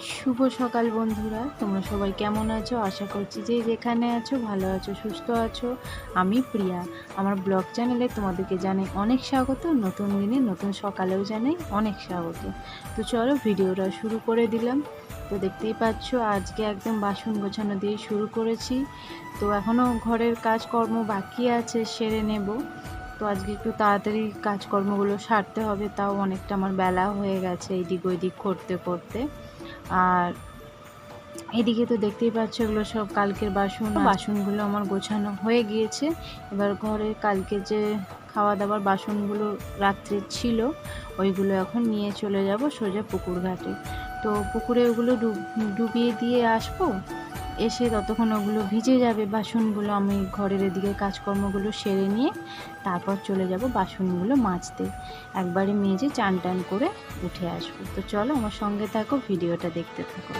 শুভ সকাল বন্ধুরা, তোমরা সবাই কেমন আছো? আশা করছি যে যেখানে আছো ভালো আছো, সুস্থ আছো। আমি প্রিয়া, আমার ব্লগ চ্যানেলে তোমাদেরকে জানাই অনেক স্বাগত। নতুন দিনে নতুন সকালেও জানাই অনেক স্বাগত। তো চলো ভিডিওটা শুরু করে দিলাম। তো দেখতেই পাচ্ছ আজকে একদম বাসন গোছানো দিয়ে শুরু করেছি। তো এখনও ঘরের কাজকর্ম বাকি আছে, সেরে নেব। তো আজকে একটু তাড়াতাড়ি কাজকর্মগুলো সারতে হবে, তাও অনেকটা আমার বেলা হয়ে গেছে এইদিক ওইদিক করতে করতে। আর এদিকে তো দেখতেই পাচ্ছ এগুলো সব কালকের বাসনগুলো আমার গোছানো হয়ে গিয়েছে। এবার ঘরে কালকে যে খাওয়া দাওয়ার বাসনগুলো রাত্রে ছিল ওইগুলো এখন নিয়ে চলে যাব সোজা পুকুর ঘাটে। তো পুকুরে ওগুলো ডুবিয়ে দিয়ে আসবো, এসে ততক্ষণ ওগুলো ভিজে যাবে বাসনগুলো। আমি ঘরের এদিকে কাজকর্মগুলো সেরে নিয়ে তারপর চলে যাব বাসনগুলো মাজতে। একবারে মেজে চান টান করে উঠে আসবো। তো চলো আমার সঙ্গে থাকো, ভিডিওটা দেখতে থাকো।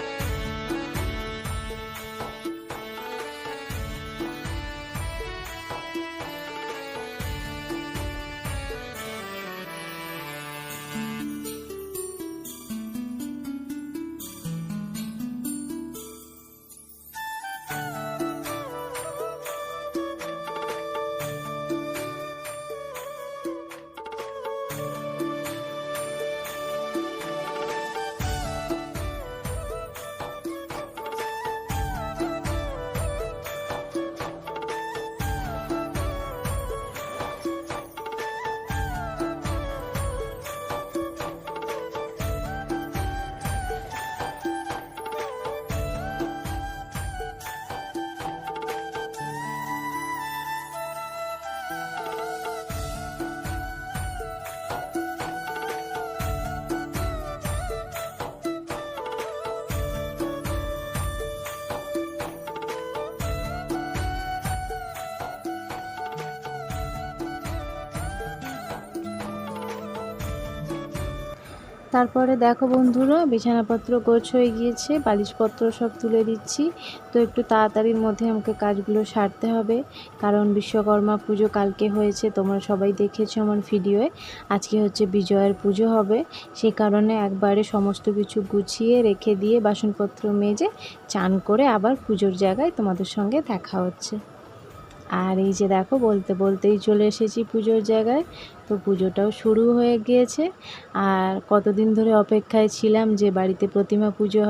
তারপরে দেখো বন্ধুরা, বিছানাপত্র গোছ হয়ে গিয়েছে, বালিশপত্র সব তুলে দিচ্ছি। তো একটু তাড়াতাড়ির মধ্যে আমাকে কাজগুলো সারতে হবে, কারণ বিশ্বকর্মা পুজো কালকে হয়েছে, তোমরা সবাই দেখেছো আমার ভিডিওয়ে। আজকে হচ্ছে বিজয়ের পুজো হবে, সে কারণে একবারে সমস্ত কিছু গুছিয়ে রেখে দিয়ে বাসনপত্র মেজে চান করে আবার পুজোর জায়গায় তোমাদের সঙ্গে দেখা হচ্ছে। আর এই যে দেখো বলতে বলতেই চলে এসেছি পুজোর জায়গায়। তো পুজোটাও শুরু হয়ে গিয়েছে। আর কতদিন ধরে অপেক্ষায় ছিলাম যে বাড়িতে প্রতিমা পুজো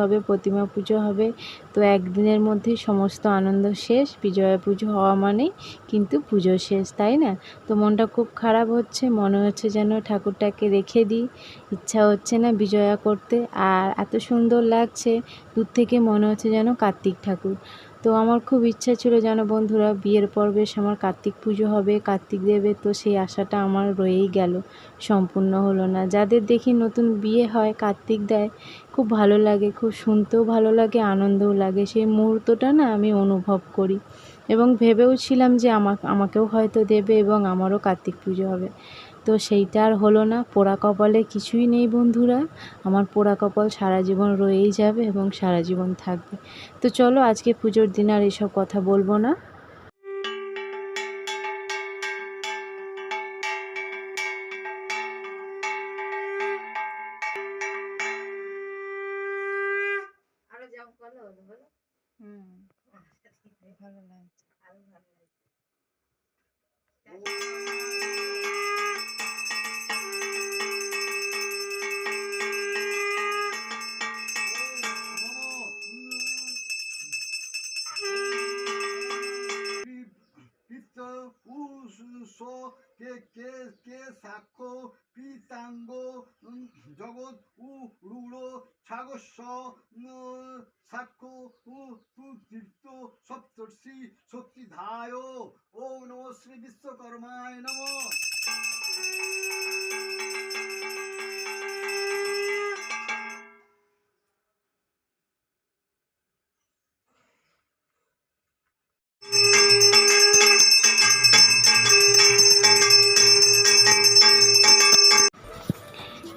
হবে। তো একদিনের মধ্যেই সমস্ত আনন্দ শেষ। বিজয়া পুজো হওয়া মানেই কিন্তু পুজো শেষ, তাই না? তো মনটা খুব খারাপ হচ্ছে, মনে হচ্ছে যেন ঠাকুরটাকে রেখে দিই, ইচ্ছা হচ্ছে না বিজয়া করতে। আর এত সুন্দর লাগছে, দূর থেকে মনে হচ্ছে যেন কার্তিক ঠাকুর। তো আমার খুব ইচ্ছা ছিল যেন বন্ধুরা বিয়ের পর বেশ আমার কার্তিক পুজো হবে, কার্তিক দেবের। তো সেই আশাটা আমার রয়েই গেল, সম্পূর্ণ হলো না। যাদের দেখি নতুন বিয়ে হয়, কার্তিক দেয়, খুব ভালো লাগে, খুব শুনতেও ভালো লাগে, আনন্দও লাগে। সেই মুহূর্তটা না আমি অনুভব করি এবং ভেবেও ছিলাম যে আমাকেও হয়তো দেবে এবং আমারও কার্তিক পুজো হবে। তো সেইটা আর হলো না। পোড়া কপালে কিছুই নেই বন্ধুরা, আমার পোড়া কপাল সারা জীবন রয়েই যাবে এবং সারা জীবন থাকবে। তো চলো আজকে পুজোর দিন আর এসব কথা বলবো না। ভালো লাগছে। কে সাক্ষ্য পিতাঙ্গ জগৎ রুড় ছাগস্য সাক্ষ্য তীর্থ সপ্তর্ষি শক্তিধায়। ওম নমঃ শ্রী বিশ্বকর্মায় নমঃ।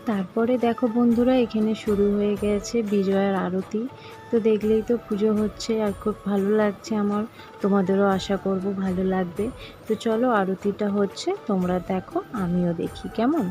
তারপরে দেখো বন্ধুরা, এখানে শুরু হয়ে গেছে বিজয়ার আরতি। তো দেখলেই তো পুজো হচ্ছে, আর খুব ভালো লাগছে আমার। তোমাদেরও আশা করব ভালো লাগবে। তো চলো আরতিটা হচ্ছে, তোমরা দেখো, আমিও দেখি কেমন।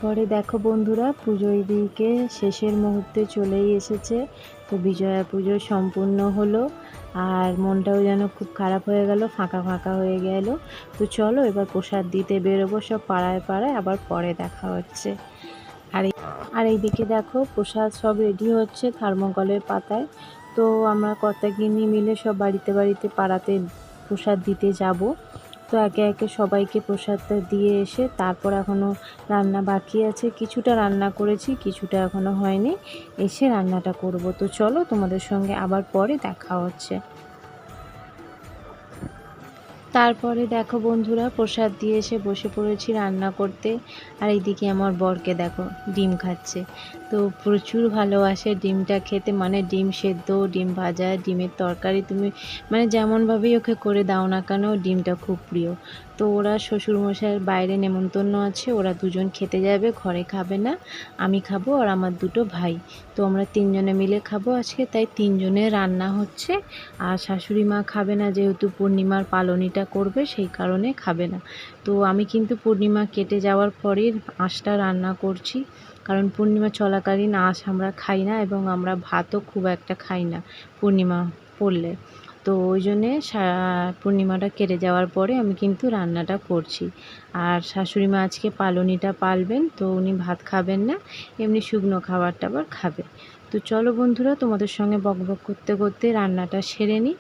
তারপরে দেখো বন্ধুরা, পুজো এদিকে শেষের মুহূর্তে চলেই এসেছে। তো বিজয়া পুজো সম্পূর্ণ হলো, আর মনটাও যেন খুব খারাপ হয়ে গেল, ফাঁকা ফাঁকা হয়ে গেল। তো চলো এবার প্রসাদ দিতে বেরোবো সব পাড়ায় পাড়ায়, আবার পরে দেখা হচ্ছে। আর এইদিকে দেখো প্রসাদ সব রেডি হচ্ছে থার্মোকলের পাতায়। তো আমরা কর্তাগিন্নি মিলে সব বাড়িতে বাড়িতে পাড়াতে প্রসাদ দিতে যাব। তো একে একে সবাইকে প্রসাদটা দিয়ে এসে তারপর এখনও রান্না বাকি আছে, কিছুটা রান্না করেছি, কিছুটা এখনও হয়নি, এসে রান্নাটা করব। তো চলো তোমাদের সঙ্গে আবার পরে দেখা হচ্ছে। তারপরে দেখো বন্ধুরা, প্রসাদ দিয়ে এসে বসে পড়েছি রান্না করতে। আর এইদিকে আমার বরকে দেখো ডিম খাচ্ছে। তো প্রচুর ভালোবাসে ডিমটা খেতে, মানে ডিম সেদ্ধ, ডিম ভাজা, ডিমের তরকারি তুমি মানে যেমনভাবেই ওকে করে দাও না কেন, ডিমটা খুব প্রিয়। তো ওরা শ্বশুরমশাইয়ের বাইরে নেমন্তন্ন আছে, ওরা দুজন খেতে যাবে, ঘরে খাবে না, আমি খাবো আর আমার দুটো ভাই। তো আমরা তিনজনে মিলে খাবো আজকে, তাই তিনজনের রান্না হচ্ছে। আর শাশুড়ি মা খাবে না, যেহেতু পূর্ণিমার পালনিটা করবে সেই কারণে খাবে না। তো আমি কিন্তু পূর্ণিমা কেটে যাওয়ার পরেই আঁশটা রান্না করছি, কারণ পূর্ণিমা চলাকালীন আঁশ আমরা খাই না, এবং আমরা ভাতও খুব একটা খাই না পূর্ণিমা পড়লে। তো ওই জন্যে পূর্ণিমাটা কেটে যাওয়ার পরে আমি কিন্তু রান্নাটা করছি। আর শাশুড়ি মা আজকে পালনিটা পালবেন, তো উনি ভাত খাবেন না, এমনি শুকনো খাবার টাবার খাবে। তো চলো বন্ধুরা, তোমাদের সঙ্গে বকবক করতে করতে রান্নাটা সেরে নিই।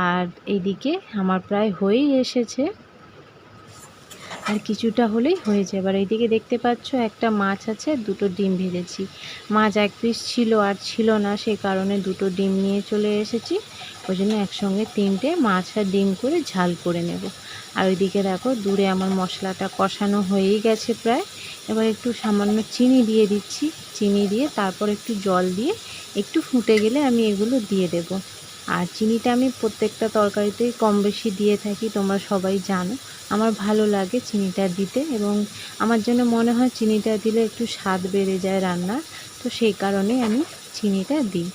আর এইদিকে আমার প্রায় হয়েই এসেছে, আর কিছুটা হলেই হয়ে যাবে। আর এইদিকে দেখতে পাচ্ছ একটা মাছ আছে, দুটো ডিম ভেজেছি। মাছ এক পিস ছিল আর ছিল না, সেই কারণে দুটো ডিম নিয়ে চলে এসেছি। ওই জন্য একসঙ্গে তিনটে মাছ আর ডিম করে ঝাল করে নেব। আর ওইদিকে দেখো দূরে আমার মশলাটা কষানো হয়েই গেছে প্রায়। এবার একটু সামান্য চিনি দিয়ে দিচ্ছি, চিনি দিয়ে তারপর একটু জল দিয়ে একটু ফুটে গেলে আমি এগুলো দিয়ে দেব। আর চিনিটা আমি প্রত্যেকটা তরকারিতেই কম বেশি দিয়ে থাকি, তোমরা সবাই জানো। আমার ভালো লাগে চিনিটা দিতে, এবং আমার যেন মনে হয় চিনিটা দিলে একটু স্বাদ বেড়ে যায় রান্নার, তো সেই কারণে আমি চিনিটা দিই।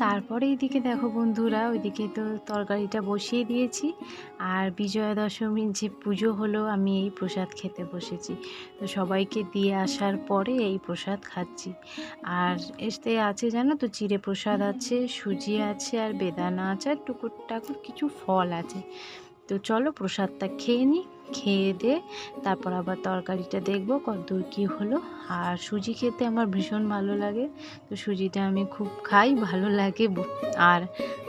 তারপরে এইদিকে দেখো বন্ধুরা, ওইদিকে তো তরকারিটা বসিয়ে দিয়েছি, আর বিজয়া দশমীর যে পুজো হলো আমি এই প্রসাদ খেতে বসেছি। তো সবাইকে দিয়ে আসার পরে এই প্রসাদ খাচ্ছি। আর এতে আছে জানো তো, চিড়ে প্রসাদ আছে, সুজি আছে, আর বেদানা আছে, আর টুকুর টাকুর কিছু ফল আছে। তো চলো প্রসাদটা খেয়ে নিই, খেয়ে দিয়ে তারপর আবার তরকারিটা দেখবো কতদূর কী হলো। আর সুজি খেতে আমার ভীষণ ভালো লাগে, তো সুজিটা আমি খুব খাই, ভালো লাগে। আর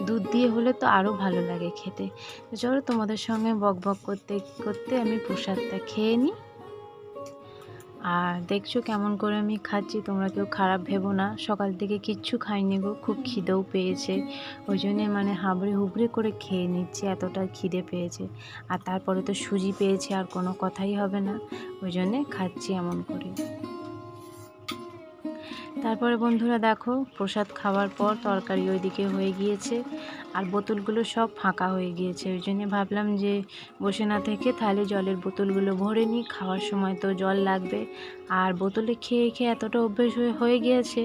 দুধ দিয়ে হলে তো আরও ভালো লাগে খেতে। তো চলো তোমাদের সঙ্গে বক বক করতে করতে আমি প্রসাদটা খেয়ে নিই। আর দেখছো কেমন করে আমি খাচ্ছি, তোমরা কেউ খারাপ ভেবো না। সকাল থেকে কিচ্ছু খাইনি গো, খুব খিদেও পেয়েছে, ওই জন্যে মানে হাবড়ে হুবড়ে করে খেয়ে নিচ্ছি, এতটা খিদে পেয়েছে। আর তারপরে তো সুজি পেয়েছে, আর কোনো কথাই হবে না, ওই জন্যে খাচ্ছি এমন করে। তারপরে বন্ধুরা দেখো, প্রসাদ খাওয়ার পর তরকারি ওইদিকে হয়ে গিয়েছে, আর বোতলগুলো সব ফাঁকা হয়ে গিয়েছে। ওই জন্য ভাবলাম যে বসে না থেকে তাহলে জলের বোতলগুলো ভরে নিই, খাওয়ার সময় তো জল লাগবে। আর বোতলে খেয়ে খেয়ে এতটা অভ্যেস হয়ে গিয়েছে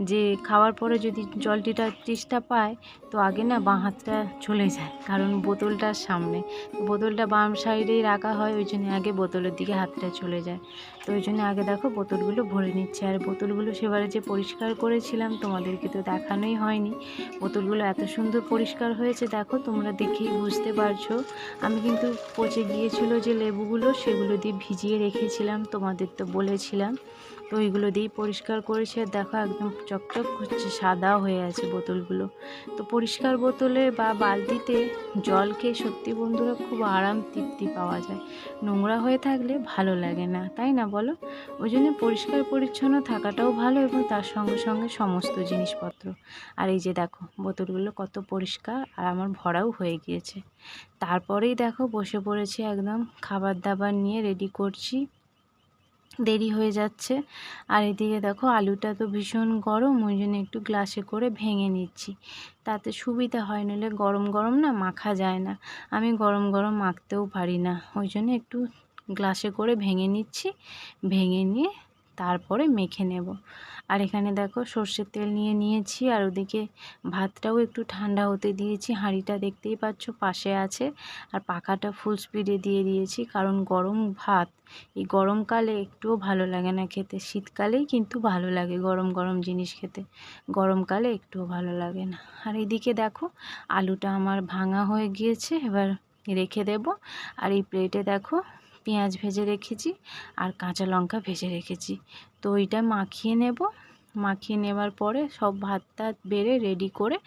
যে খাওয়ার পরে যদি জলটিটা তৃষ্ণা পায়, তো আগে না বাঁ হাতটা চলে যায়, কারণ বোতলটার সামনে, বোতলটা বাম সাইডেই রাখা হয়, ওই জন্য আগে বোতলের দিকে হাতটা চলে যায়। তো ওই জন্য আগে দেখো বোতলগুলো ভরে নিচ্ছে। আর বোতলগুলো সেবারে যে পরিষ্কার করেছিলাম তোমাদেরকে তো দেখানোই হয়নি, বোতলগুলো এত সুন্দর পরিষ্কার হয়েছে দেখো, তোমরা দেখেই বুঝতে পারছো। আমি কিন্তু পচে গিয়েছিল যে লেবুগুলো, সেগুলো দিয়ে ভিজিয়ে রেখেছিলাম, তোমাদের তো বলেছিলাম। তো ওইগুলো দিয়েই পরিষ্কার করেছে, দেখো একদম চকচক করছে, সাদা হয়ে আছে বোতলগুলো। তো পরিষ্কার বোতলে বা বালতিতে জল খেয়ে সত্যি বন্ধুরা খুব আরাম তৃপ্তি পাওয়া যায়, নোংরা হয়ে থাকলে ভালো লাগে না, তাই না বলো? ওই জন্য পরিষ্কার পরিচ্ছন্ন থাকাটাও ভালো, এবং তার সঙ্গে সঙ্গে সমস্ত জিনিসপত্র। আর এই যে দেখো বোতলগুলো কত পরিষ্কার, আর আমার ভরাও হয়ে গিয়েছে। তারপরেই দেখো বসে পড়েছি একদম খাবার দাবার নিয়ে রেডি করছি। দেরি হয়ে যাচ্ছে। আর এদিকে দেখো আলুটা তো ভীষণ গরম, ওই জন্য একটু গ্লাসে করে ভেঙে নিচ্ছি, তাতে সুবিধা হয়, নইলে গরম গরম না মাখা যায় না। আমি গরম গরম মাখতেও পারি না, ওই জন্য একটু গ্লাসে করে ভেঙে নিচ্ছি। ভেঙে নিয়ে তারপরে মেখে নেব। আর এখানে দেখো সর্ষের তেল নিয়ে নিয়েছি, আর ওদিকে ভাতটাও একটু ঠান্ডা হতে দিয়েছি। হাঁড়িটা দেখতেই পাচ্ছ পাশে আছে, আর পাখাটা ফুল স্পিডে দিয়ে দিয়েছি, কারণ গরম ভাত এই গরমকালে একটুও ভালো লাগে না খেতে। শীতকালেই কিন্তু ভালো লাগে গরম গরম জিনিস খেতে, গরমকালে একটুও ভালো লাগে না। আর এদিকে দেখো আলুটা আমার ভাঙা হয়ে গিয়েছে, এবার রেখে দেব। আর এই প্লেটে দেখো পেঁয়াজ ভেজে রেখেছি আর কাঁচা লঙ্কা ভেজে রেখেছি, তো ওইটা মাখিয়ে নেব। মাখিয়ে নেবার পরে সব ভাত টাত বেড়ে রেডি করে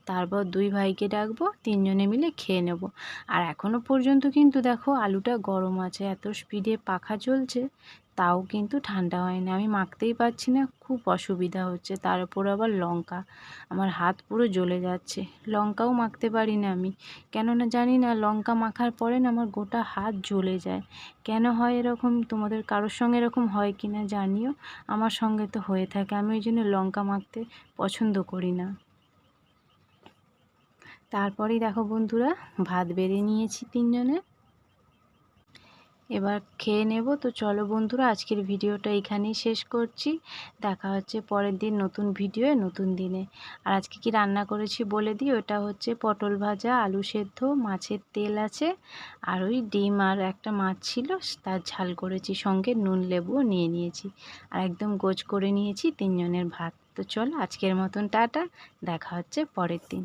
তারপর দুই ভাইকে ডাকবো, তিনজনে মিলে খেয়ে নেব। আর এখনও পর্যন্ত কিন্তু দেখো আলুটা গরম আছে, এত স্পিডে পাখা চলছে তাও কিন্তু ঠান্ডা হয়নি। আমি মাখতেই পারছি না, খুব অসুবিধা হচ্ছে। তার উপর আবার লঙ্কা, আমার হাত পুরো জ্বলে যাচ্ছে। লঙ্কাও মাখতে পারি না আমি, কেননা জানি না লঙ্কা মাখার পরে না আমার গোটা হাত জ্বলে যায়। কেন হয় এরকম, তোমাদের কারোর সঙ্গে এরকম হয় কি না জানিও, আমার সঙ্গে তো হয়ে থাকে। আমি ওই জন্য লঙ্কা মাখতে পছন্দ করি না। তারপরেই দেখো বন্ধুরা ভাত বেড়ে নিয়েছি তিনজনে, এবার খেয়ে নেব। তো চলো বন্ধুরা আজকের ভিডিওটা এখানেই শেষ করছি, দেখা হচ্ছে পরের দিন নতুন ভিডিওয়ে নতুন দিনে। আর আজকে কি রান্না করেছি বলে দিই, ওটা হচ্ছে পটল ভাজা, আলু সেদ্ধ, মাছের তেল আছে, আর ওই ডিম আর একটা মাছ ছিল তার ঝাল করেছি, সঙ্গে নুন লেবুও নিয়ে নিয়েছি, আর একদম গোছ করে নিয়েছি তিনজনের ভাত। তো চলো আজকের মতন টাটা, দেখা হচ্ছে পরের দিন।